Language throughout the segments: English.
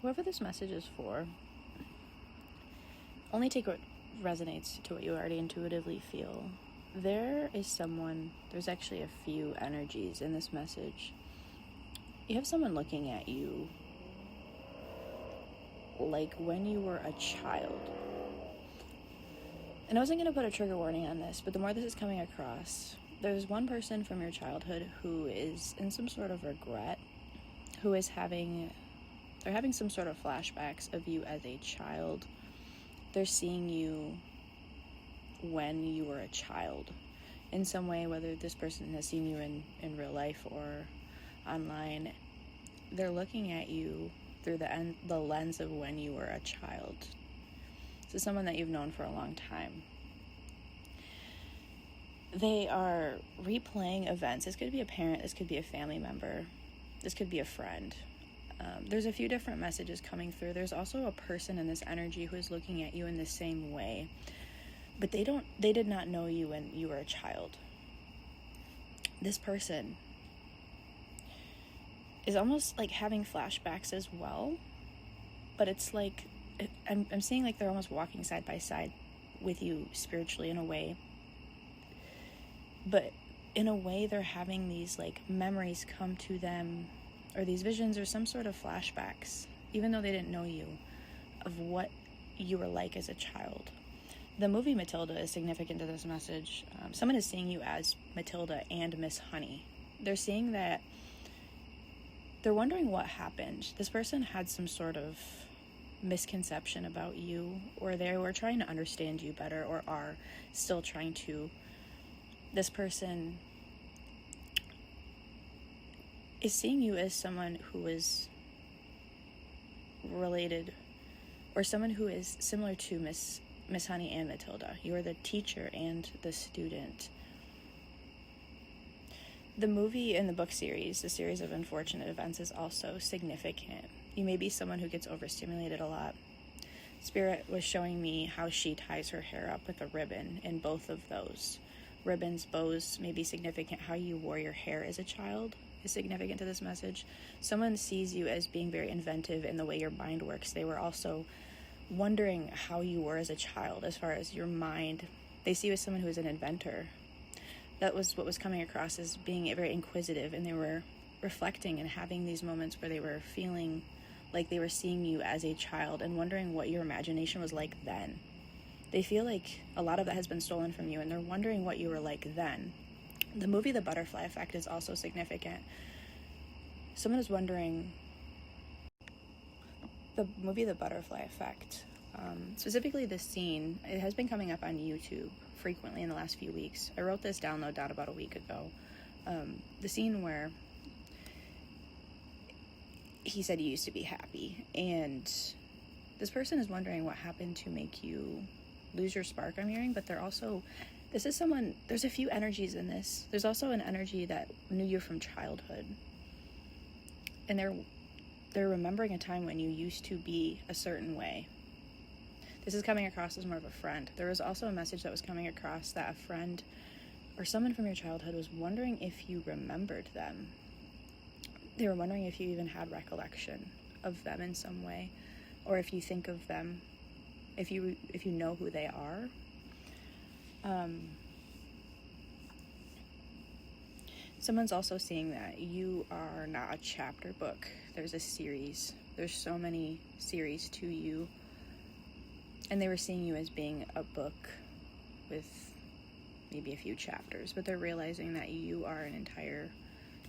whoever this message is for, only take what resonates to what you already intuitively feel. There's actually a few energies in this message. You have someone looking at you like when you were a child. And I wasn't going to put a trigger warning on this, but the more this is coming across, there's one person from your childhood who is in some sort of regret, who is having some sort of flashbacks of you as a child. They're seeing you when you were a child in some way, whether this person has seen you in real life or online. They're looking at you through the lens of when you were a child. So someone that you've known for a long time. They are replaying events. This could be a parent, this could be a family member, this could be a friend. There's a few different messages coming through. There's also a person in this energy who is looking at you in the same way, but they did not know you when you were a child. This person is almost like having flashbacks as well, but it's like I'm seeing like they're almost walking side by side with you spiritually in a way, but in a way they're having these like memories come to them, or these visions or some sort of flashbacks, even though they didn't know you, of what you were like as a child. The movie Matilda is significant to this message. Someone is seeing you as Matilda and Miss Honey. They're seeing that, they're wondering what happened. This person had some sort of misconception about you, or they were trying to understand you better, or are still trying to. This person is seeing you as someone who is related, or someone who is similar to Miss Honey and Matilda. You're the teacher and the student. The movie and the book series, the series of unfortunate events, is also significant. You may be someone who gets overstimulated a lot. Spirit was showing me how she ties her hair up with a ribbon in both of those. Ribbons, bows may be significant. How you wore your hair as a child is significant to this message. Someone sees you as being very inventive in the way your mind works. They were also wondering how you were as a child as far as your mind. They see you as someone who is an inventor. That was what was coming across as being very inquisitive, and they were reflecting and having these moments where they were feeling like they were seeing you as a child and wondering what your imagination was like then. They feel like a lot of that has been stolen from you, and they're wondering what you were like then. The movie The Butterfly Effect is also significant. Someone is wondering, the movie The Butterfly Effect, specifically this scene, it has been coming up on YouTube frequently in the last few weeks. I wrote this download down about a week ago. The scene where he said you used to be happy, and this person is wondering what happened to make you lose your spark, I'm hearing. But this is someone, there's a few energies in this. There's also an energy that knew you from childhood, and they're remembering a time when you used to be a certain way. This is coming across as more of a friend. There was also a message that was coming across that a friend or someone from your childhood was wondering if you remembered them. They were wondering if you even had recollection of them in some way, or if you think of them, if you know who they are. Someone's also seeing that you are not a chapter book. There's a series. There's so many series to you. And they were seeing you as being a book with maybe a few chapters, but they're realizing that you are an entire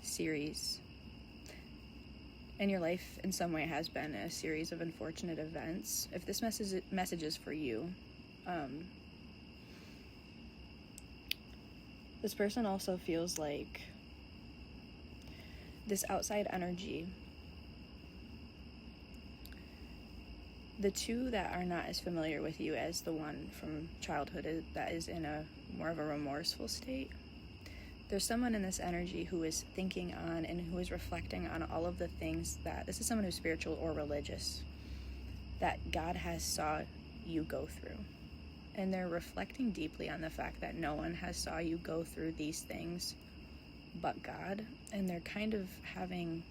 series. And your life in some way has been a series of unfortunate events. If this message is for you, this person also feels like this outside energy, the two that are not as familiar with you as the one from childhood that is in a more of a remorseful state. There's someone in this energy who is thinking on and who is reflecting on all of the things that, this is someone who's spiritual or religious, that God has saw you go through. And they're reflecting deeply on the fact that no one has saw you go through these things but God. And they're kind of having,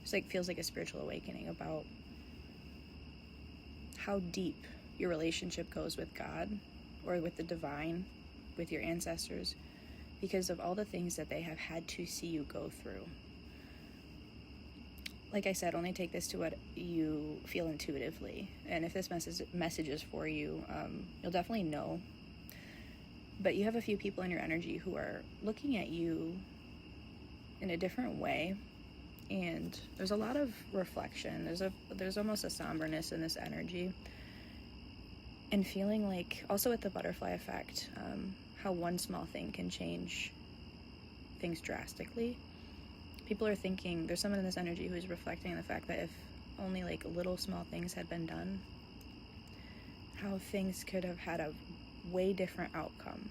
it's like, feels like a spiritual awakening about how deep your relationship goes with God or with the divine, with your ancestors, because of all the things that they have had to see you go through. Like I said, only take this to what you feel intuitively. And if this message is for you, you'll definitely know. But you have a few people in your energy who are looking at you in a different way. And there's a lot of reflection. There's almost a somberness in this energy. And feeling like, also with the butterfly effect, how one small thing can change things drastically. People are thinking, there's someone in this energy who is reflecting on the fact that if only like little small things had been done, how things could have had a way different outcome.